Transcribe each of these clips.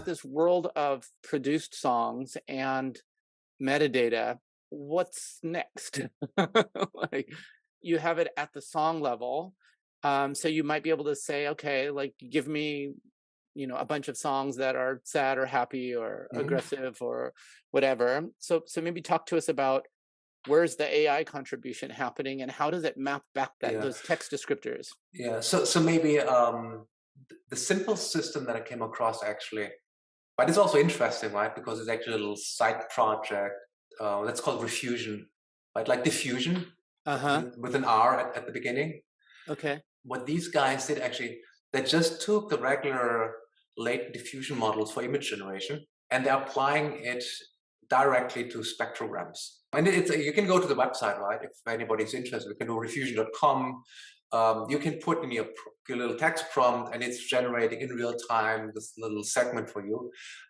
have this world of produced songs and metadata. What's next? Like, you have it at the song level. So you might be able to say, okay, like, give me, a bunch of songs that are sad or happy or Mhm. aggressive or whatever. So maybe talk to us about where's the AI contribution happening and how does it map back Yeah, those text descriptors? yeah. So maybe the simple system that I came across actually, but it's also interesting, right? Because it's actually a little side project that's called Refusion, right? Like diffusion Uh-huh. with an R at the beginning. Okay. What these guys did actually, they just took the regular latent diffusion models for image generation and they're applying it directly to spectrograms. And you can go to the website, right? If anybody's interested, you can do refusion.com. You can put in your little text prompt and it's generating in real time this little segment for you.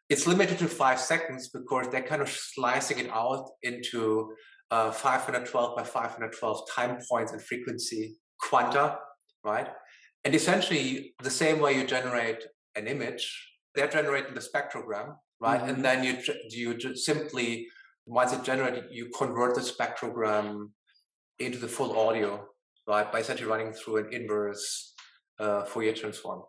It's limited to 5 seconds because they're kind of slicing it out into 512 by 512 time points and frequency quanta, right? And essentially, the same way you generate an image, they're generating the spectrogram, right? And Hmm. then you just simply, once it's generated, you convert the spectrogram into the full audio, right? By essentially running through an inverse Fourier transform.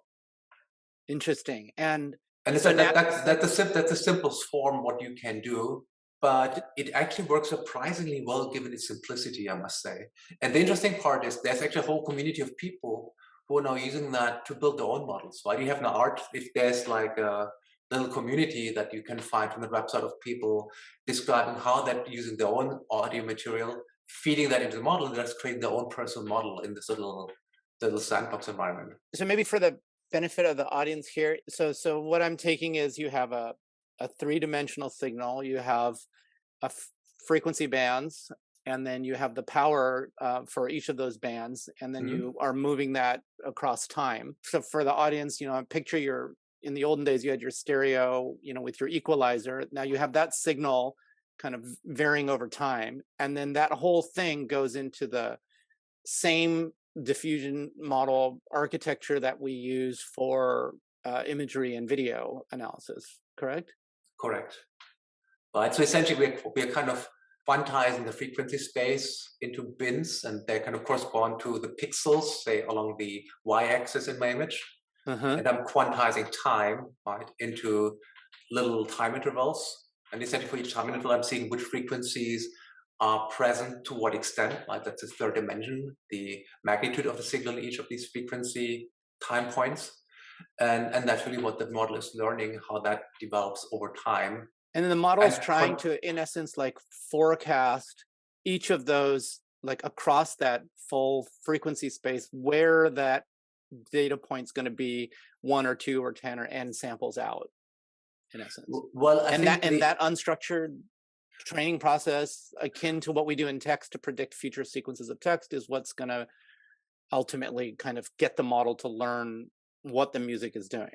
Interesting. And And it's so that, now, that that's the simplest form what you can do, but it actually works surprisingly well given its simplicity, I must say. And the interesting part is there's actually a whole community of people who are now using that to build their own models. Why do you have now art? If there's like a little community that you can find from the website of people describing how they're using their own audio material, feeding that into the model, and just creating their own personal model in this little sandbox environment. so maybe for the benefit of the audience here, so what I'm taking is you have a three-dimensional signal, you have a frequency bands, and then you have the power for each of those bands, and then Mhm. you are moving that across time. So for the audience, picture your in the olden days you had your stereo, with your equalizer. Now you have that signal kind of varying over time, and then that whole thing goes into the same diffusion model architecture that we use for imagery and video analysis, correct? Correct. Right. So essentially, we're kind of quantizing the frequency space into bins, and they kind of correspond to the pixels, say along the y-axis in my image. Uh-huh. And I'm quantizing time, right, into little time intervals. And essentially, for each time interval, I'm seeing which frequencies are present to what extent. Right, that's the third dimension, the magnitude of the signal in each of these frequency time points. And that's really what the model is learning, how that develops over time. And then the model is And trying to, in essence, like forecast each of those, like across that full frequency space, where that data point's going to be one or two or 10 or n samples out, in essence. well, I And that think and that unstructured training process, akin to what we do in text to predict future sequences of text, is what's going to ultimately kind of get the model to learn what the music is doing.